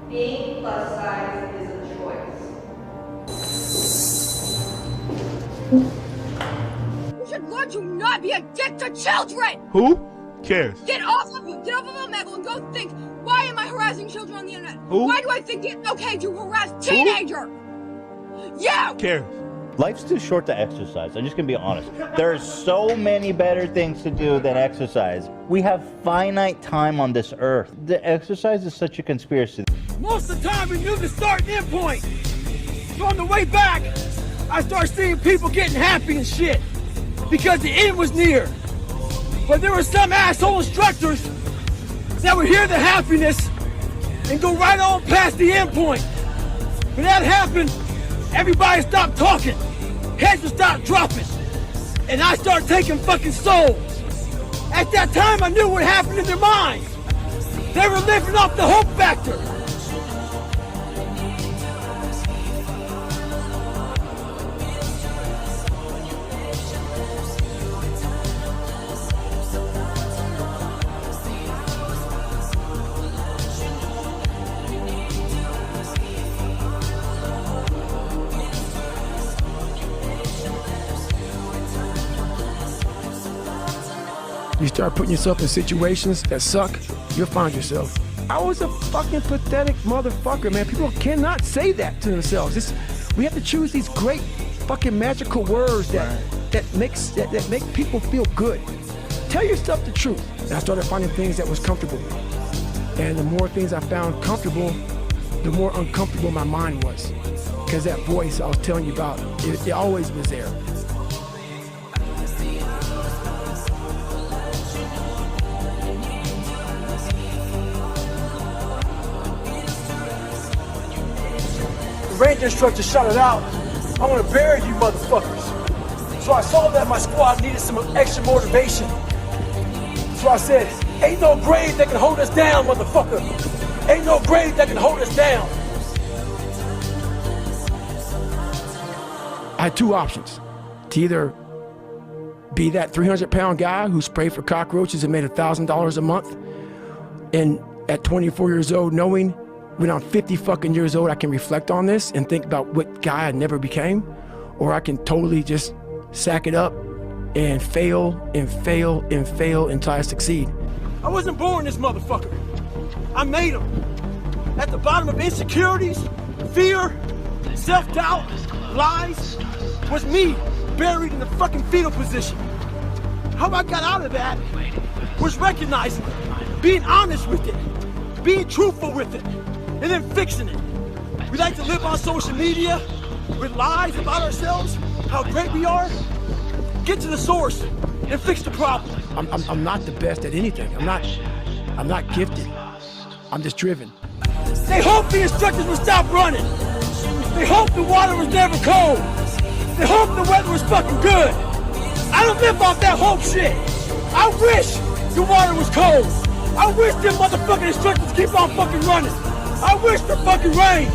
Being plus size is a choice. You should learn to not be a dick to children! Who cares? Get off of Omegle and go think, why am I harassing children on the internet? Who? Why do I think it's okay to harass teenagers? Yeah! Cares? Life's too short to exercise. I'm just gonna be honest. There's so many better things to do than exercise. We have finite time on this earth. The exercise is such a conspiracy. Most of the time we knew the start and end point. So on the way back, I started seeing people getting happy and shit because the end was near. But there were some asshole instructors that would hear the happiness and go right on past the end point. When that happened, everybody stopped talking. Heads would stop dropping. And I started taking fucking souls. At that time, I knew what happened in their minds. They were living off the hope factor. You start putting yourself in situations that suck, you'll find yourself. I was a fucking pathetic motherfucker, man. People cannot say that to themselves. We have to choose these great fucking magical words that make people feel good. Tell yourself the truth. And I started finding things that was comfortable. And the more things I found comfortable, the more uncomfortable my mind was. Because that voice I was telling you about, it always was there. Ranger instructor shouted out, "I want to bury you motherfuckers." So I saw that my squad needed some extra motivation. So I said, "Ain't no grave that can hold us down, motherfucker. Ain't no grave that can hold us down." I had two options. To either be that 300-pound guy who sprayed for cockroaches and made $1,000 a month, and at 24 years old, knowing when I'm 50 fucking years old, I can reflect on this and think about what guy I never became, or I can totally just sack it up and fail and fail and fail until I succeed. I wasn't born this motherfucker. I made him. At the bottom of insecurities, fear, self-doubt, lies, was me buried in the fucking fetal position. How I got out of that was recognizing it, being honest with it, being truthful with it, and then fixing it. We like to live on social media with lies about ourselves, how great we are. Get to the source and fix the problem. I'm not the best at anything. I'm not gifted. I'm just driven. They hoped the instructors would stop running. They hoped the water was never cold. They hoped the weather was fucking good. I don't live off that hope shit. I wish the water was cold. I wish them motherfucking instructors keep on fucking running. I wish the fucking rain.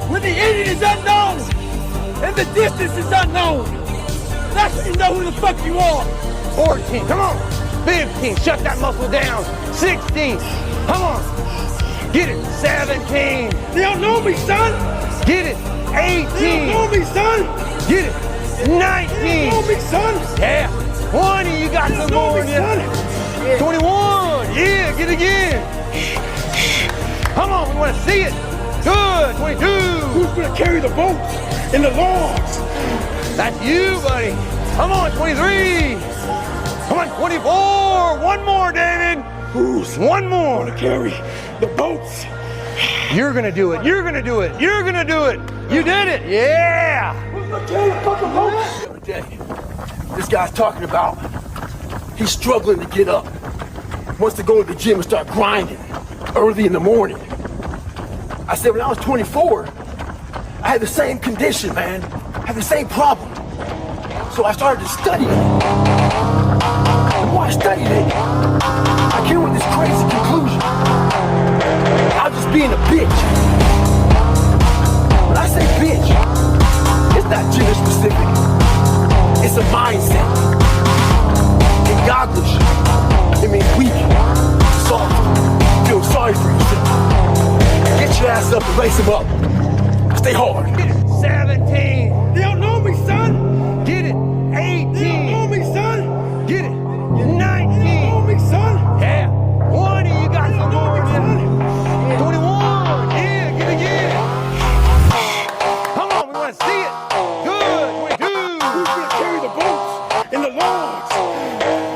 When the ending is unknown and the distance is unknown, that's when you know who the fuck you are. 14, come on. 15, shut that muscle down. 16, come on. Get it. 17. They don't know me, son. Get it. 18. They don't know me, son. Get it. 19. They don't know me, son. Yeah. 20, you got some more in you. 21, yeah, get it again. Come on, we want to see it. Good, 22. Who's gonna carry the boats and the logs? That's you, buddy. Come on, 23. Come on, 24. One more, David. Who's one more gonna carry the boats? You're gonna do it. You're gonna do it. You're gonna do it. You did it. Yeah. Who's gonna carry the fucking boats? The other day, this guy's talking about he's struggling to get up. Wants to go to the gym and start grinding early in the morning. I said, when I was 24, I had the same condition, man. I had the same problem. So I started to study it. The more I studied it, I came with this crazy conclusion. I was just being a bitch. When I say bitch, it's not gender specific. It's a mindset. In Goggins, it means weak, soft, feel sorry for yourself. Get your ass enough to lace them up. Stay hard. Get it. 17. They don't know me, son. Get it. 18. They don't know me, son. Get it. They don't 19. know me, son. Yeah. 20. You got They some don't know more. me, son. 21. Yeah, get it again. Come on, we want to see it. Good. 22. Who's gonna carry the boats and the logs?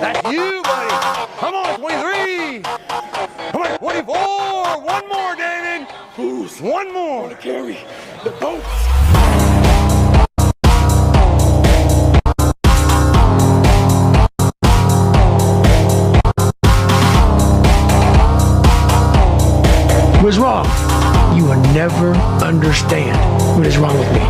That's you, buddy. Come on, 23. Come on, 24. One more, David. Who's One more. gonna carry the boats? What's wrong? You will never understand what is wrong with me.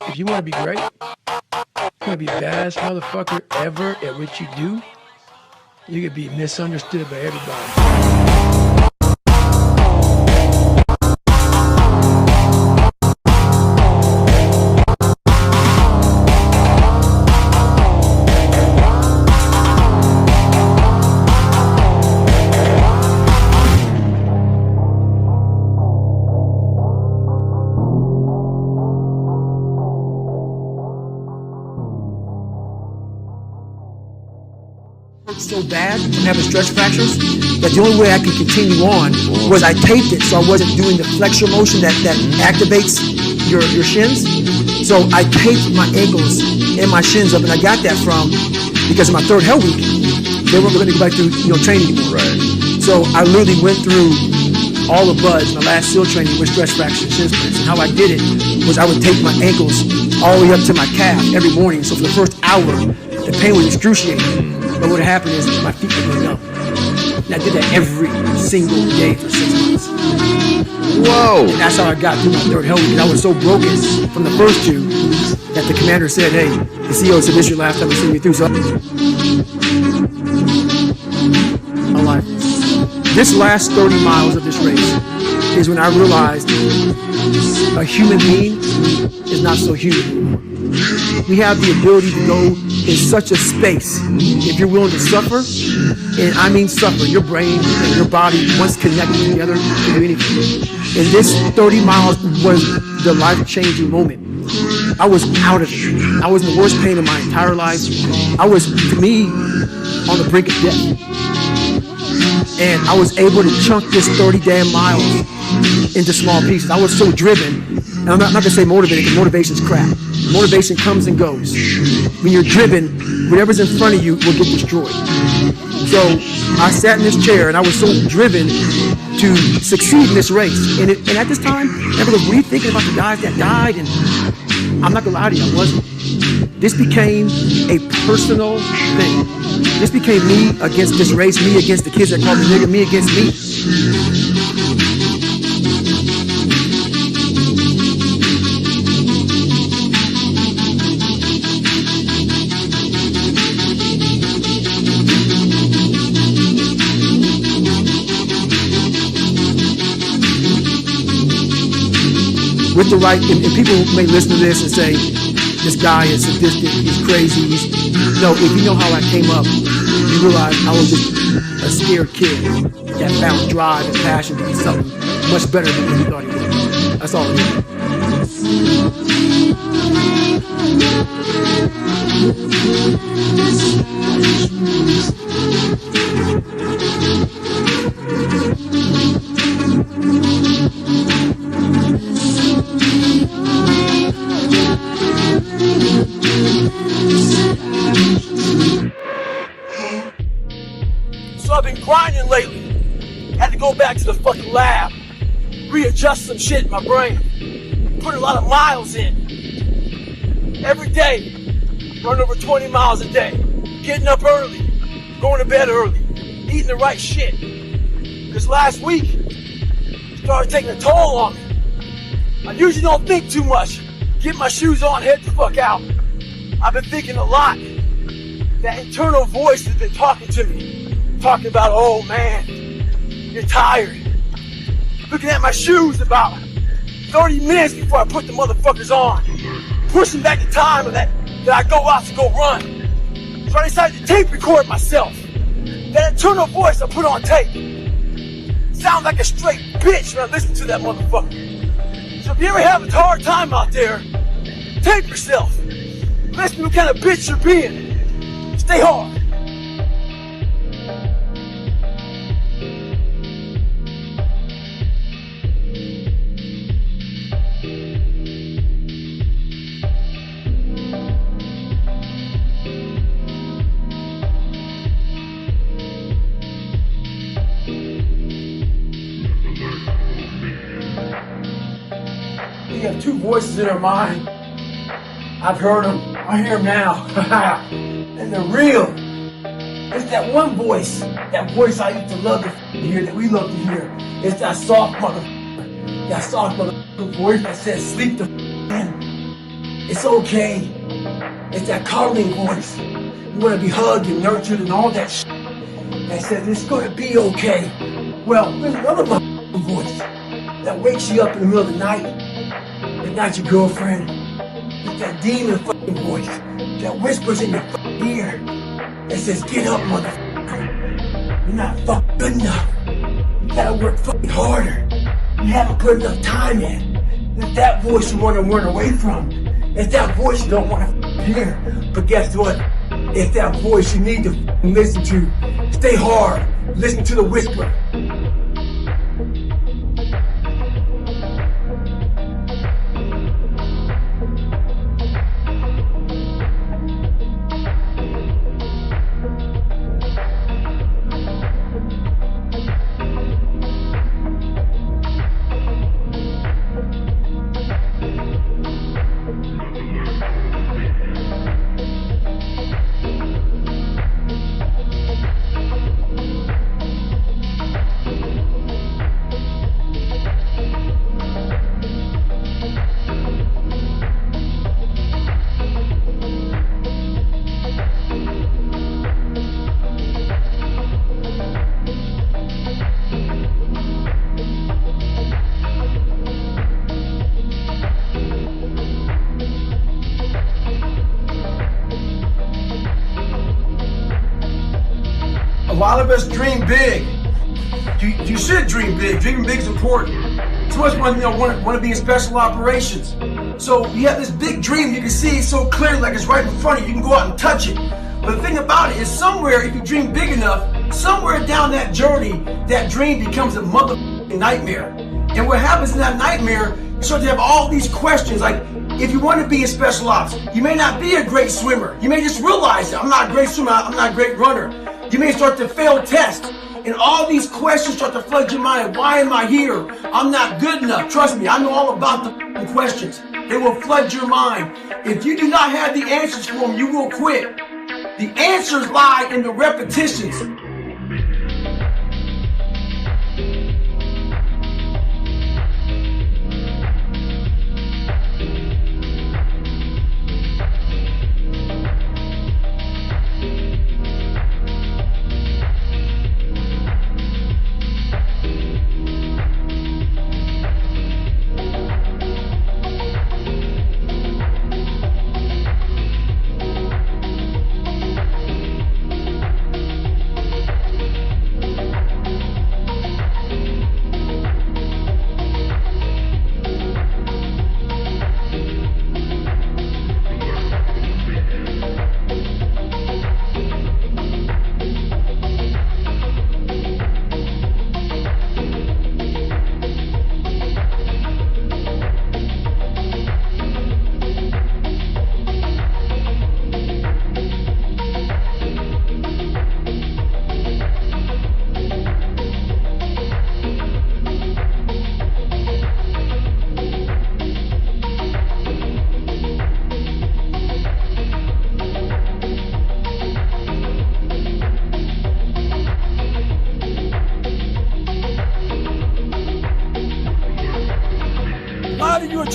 If you want to be great, you want to be the baddest motherfucker ever at what you do, you could be misunderstood by everybody. So bad from having stretch fractures that the only way I could continue on was I taped it so I wasn't doing the flexor motion that activates your shins. So I taped my ankles and my shins up, and I got that from because in my third hell week they weren't going to go back to training anymore. Right. So I literally went through all the buds. My last SEAL training with stretch fractures and shin splints, and how I did it was I would tape my ankles all the way up to my calf every morning. So for the first hour, the pain was excruciating. But what happened is my feet were going numb. And I did that every single day for 6 months. Whoa. And that's how I got through my third hell week. And I was so broken from the first two that the commander said, hey, the CEO said, this is your last time to see me through. So my life. This last 30 miles of this race is when I realized a human being is not so human. We have the ability to go in such a space if you're willing to suffer, and I mean suffer. Your brain and your body, once connected together, can do anything. And this 30 miles was the life-changing moment. I was out of it. I was in the worst pain of my entire life. I was, to me, on the brink of death. And I was able to chunk this 30 damn miles into small pieces. I was so driven, and I'm not gonna say motivated, because motivation's crap. Motivation comes and goes. When you're driven, whatever's in front of you will get destroyed. So I sat in this chair and I was so driven to succeed in this race. And at this time, everyone was really thinking about the guys that died, and I'm not gonna lie to you, I wasn't. This became a personal thing. This became me against this race, me against the kids that called me nigga, me against me. With the right, and people may listen to this and say, this guy is sadistic, he's crazy, no, if you know how I came up, you realize I was just a scared kid that found drive and passion to be something much better than he thought he was. That's all it So I've been grinding lately. Had to go back to the fucking lab, readjust some shit in my brain, put a lot of miles in. every day, running over 20 miles a day, getting up early, going to bed early, eating the right shit. This last week started taking a toll on me. I usually don't think too much. Get my shoes on, head the fuck out. I've been thinking a lot. That internal voice has been talking to me. Talking about, oh man, you're tired. Looking at my shoes about 30 minutes before I put the motherfuckers on. Pushing back the time that I go out to go run. So I decided to tape record myself. That internal voice I put on tape. Sounds like a straight bitch when I listen to that motherfucker. So if you ever have a hard time out there, tape yourself. Listen to what kind of bitch you're being. Stay hard. We have two voices in our mind. I've heard them. I hear them now. And they're real. It's that one voice. That voice I used to love to hear, that we love to hear. It's that soft motherfucker. That soft motherfucker voice that says, sleep the in. It's okay. It's that cuddling voice. You want to be hugged and nurtured and all that shit. That says, it's going to be okay. Well, there's another motherfucking voice that wakes you up in the middle of the night. It's not your girlfriend. It's that demon fucking voice that whispers in your fucking ear that says, get up, motherfucker. You're not fucking good enough. You gotta work fucking harder. You haven't put enough time in. It's that voice you want to run away from. It's that voice you don't want to hear. But guess what? It's that voice you need to listen to. Stay hard. Listen to the whisper. A lot of us dream big. You should dream big. Dreaming big is important. So much want to be in special operations. So you have this big dream. You can see it so clearly, like it's right in front of you. You can go out and touch it. But the thing about it is, somewhere, if you dream big enough, somewhere down that journey, that dream becomes a motherfucking nightmare. And what happens in that nightmare, you start to have all these questions. Like, if you want to be in special ops, you may not be a great swimmer. You may just realize that I'm not a great swimmer. I'm not a great runner. You may start to fail tests, and all these questions start to flood your mind. Why am I here? I'm not good enough. Trust me, I know all about the questions. They will flood your mind. If you do not have the answers for them, you will quit. The answers lie in the repetitions.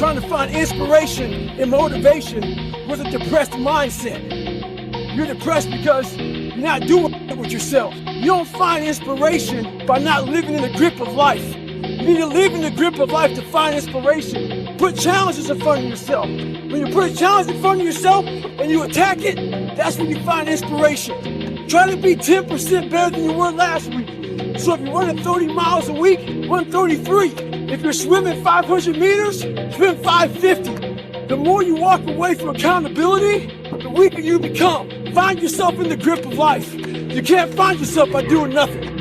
trying to find inspiration and motivation with a depressed mindset. You're depressed because you're not doing it with yourself. You don't find inspiration by not living in the grip of life. You need to live in the grip of life to find inspiration. Put challenges in front of yourself. When you put a challenge in front of yourself and you attack it, that's when you find inspiration. Try to be 10% better than you were last week. So if you're running 30 miles a week, run 33. If you're swimming 500 meters, swim 550. The more you walk away from accountability, the weaker you become. Find yourself in the grip of life. You can't find yourself by doing nothing.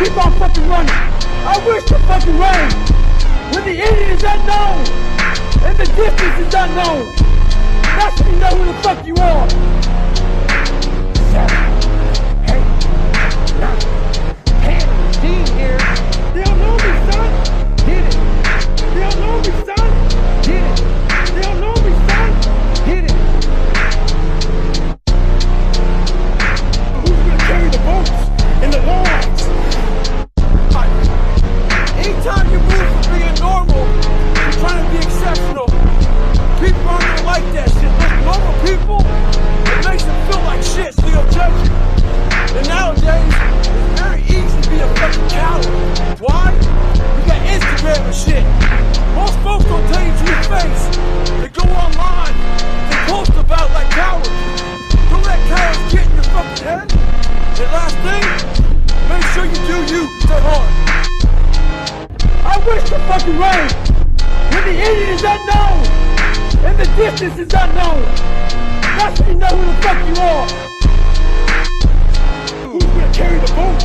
Keep on fucking running. I wish the fucking rain. When the end is unknown and the distance is unknown, that's when you know who the fuck you are. 7, 8, 9, 10, 15 here. They don't know me, son. Get it. They don't know me, son. Get it. They don't know me, son. Get it. Who's gonna carry the boats and the lawns? Anytime you move from being normal to trying to be exceptional, people aren't gonna like that shit. Those normal people, it makes them feel like shit, so they'll judge you. And nowadays, it's very easy to be a fucking coward. Why? You got Instagram and shit. Most folks don't tell you to your face. They go online, they post about like cowards. Don't let cowards get in your fucking head. And last thing, make sure you do you. Stay hard. I wish the fucking rain. When the end is unknown and the distance is unknown, that's when you know who the fuck you are. Who's gonna carry the boats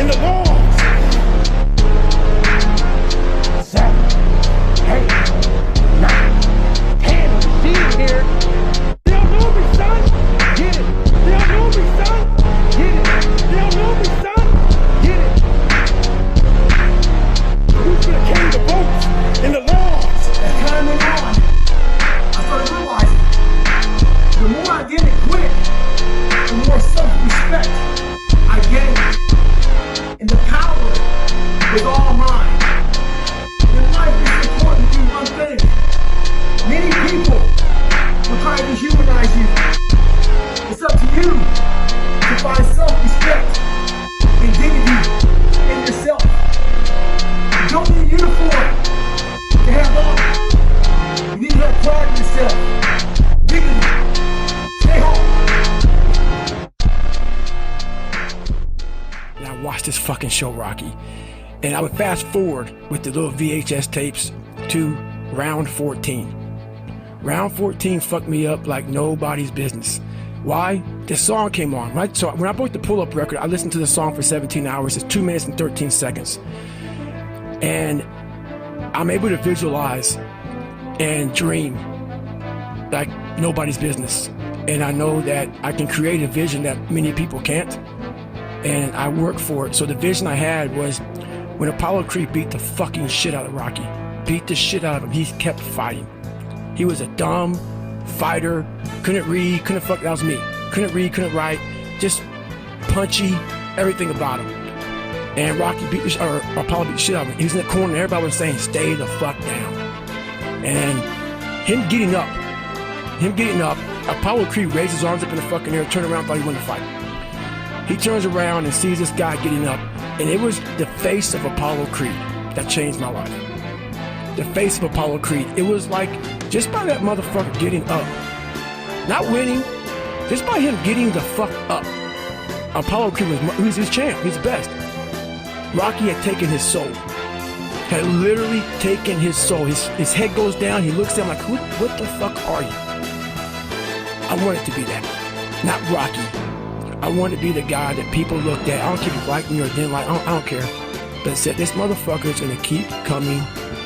and the lawns? 7, 8, 9, 10, 15 here. They don't know me, son. Get it. They don't know me, son. Get it. They don't know me, son. Get it. Who's gonna carry the boats and the lawns? As time went on, I started realizing the more I did it quick, the more self-respect I gained. And the power was all mine. In life, it's important to do one thing. Many people will try to dehumanize you. It's up to you to find self-respect and dignity in yourself. You don't need a uniform to have honor. You need to have pride in yourself. Dignity. Stay home. And I watched this fucking show, Rocky. And I would fast forward with the little VHS tapes to round 14. Round 14 fucked me up like nobody's business. Why? This song came on, right? So when I bought the pull-up record, I listened to the song for 17 hours. It's 2 minutes and 13 seconds. And I'm able to visualize and dream like nobody's business. And I know that I can create a vision that many people can't. And I work for it. So the vision I had was when Apollo Creed beat the fucking shit out of Rocky, beat the shit out of him, he kept fighting. He was a dumb fighter, couldn't read, couldn't fuck, that was me. Couldn't read, couldn't write, just punchy, everything about him. And Rocky beat the or Apollo beat the shit out of him. He was in the corner and everybody was saying, stay the fuck down. And him getting up, Apollo Creed raised his arms up in the fucking air, turned around, thought he won the fight. He turns around and sees this guy getting up, and it was the face of Apollo Creed that changed my life. The face of Apollo Creed. It was like, just by that motherfucker getting up, not winning, just by him getting the fuck up, Apollo Creed was his champ, he's the best. Rocky had taken his soul, had literally taken his soul. His head goes down, he looks down like, what the fuck are you? I wanted to be that, not Rocky. I wanted to be the guy that people looked at, I don't care if you like me or didn't like, I don't care, but said, this motherfucker's gonna keep coming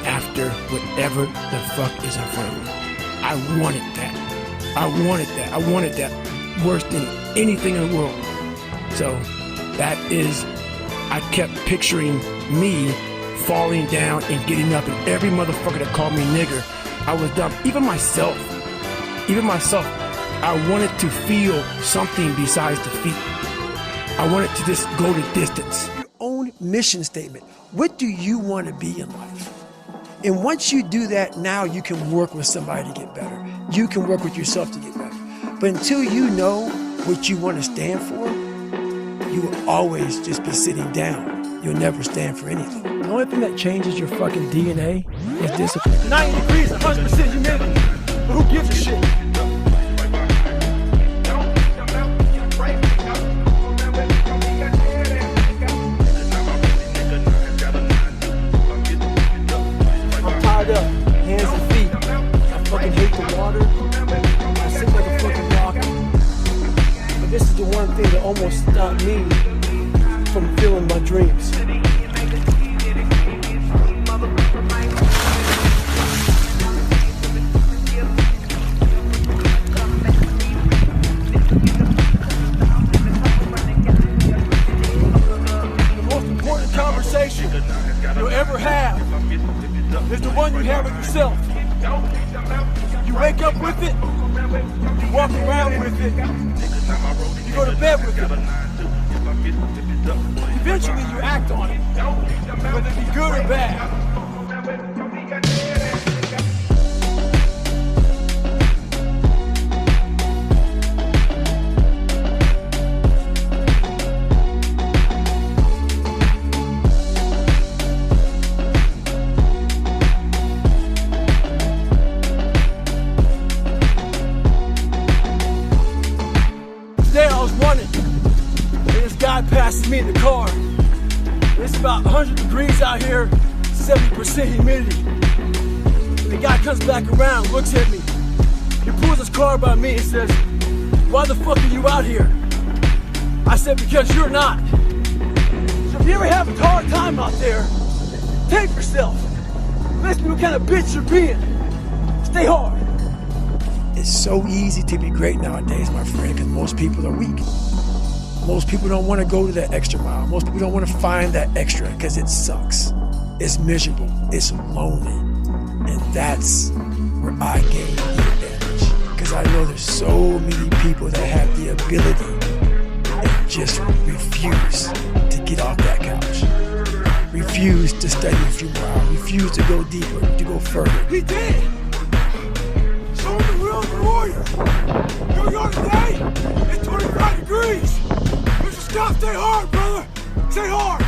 after whatever the fuck is in front of me. I wanted that. I wanted that worse than anything in the world. So that is, I kept picturing me falling down and getting up, and every motherfucker that called me nigger, I was dumb. Even myself, I wanted to feel something besides defeat. I wanted to just go the distance. Your own mission statement. What do you want to be in life? And once you do that, now you can work with somebody to get better. You can work with yourself to get better. But until you know what you want to stand for, you will always just be sitting down. You'll never stand for anything. The only thing that changes your fucking DNA is discipline. 90 degrees, 100% humidity. But who gives a shit? Up, hands and feet. I fucking hate the water. I sit like a fucking rock. But this is the one thing that almost stopped me from feeling my dreams. is the one you have with yourself. You wake up with it, you walk around with it, you go to bed with it. Eventually you act on it, whether it be good or bad. Today I was running, and this guy passes me in the car. It's about 100 degrees out here, 70% humidity. And the guy comes back around, looks at me. He pulls his car by me and says, "Why the fuck are you out here?" I said, "Because you're not." So if you ever have a hard time out there, take yourself. Listen to what kind of bitch you're being. Stay hard. It's so easy to be great nowadays, my friend, because most people are weak. Most people don't want to go to that extra mile. Most people don't want to find that extra because it sucks. It's miserable. It's lonely. And that's where I gain the advantage. Because I know there's so many people that have the ability and just refuse to get off that couch. Refuse to study a few more hours. Refuse to go deeper, to go further. He did! Show him the real warrior! New York today, it's 25 degrees! Stop, stay hard, brother! Stay hard!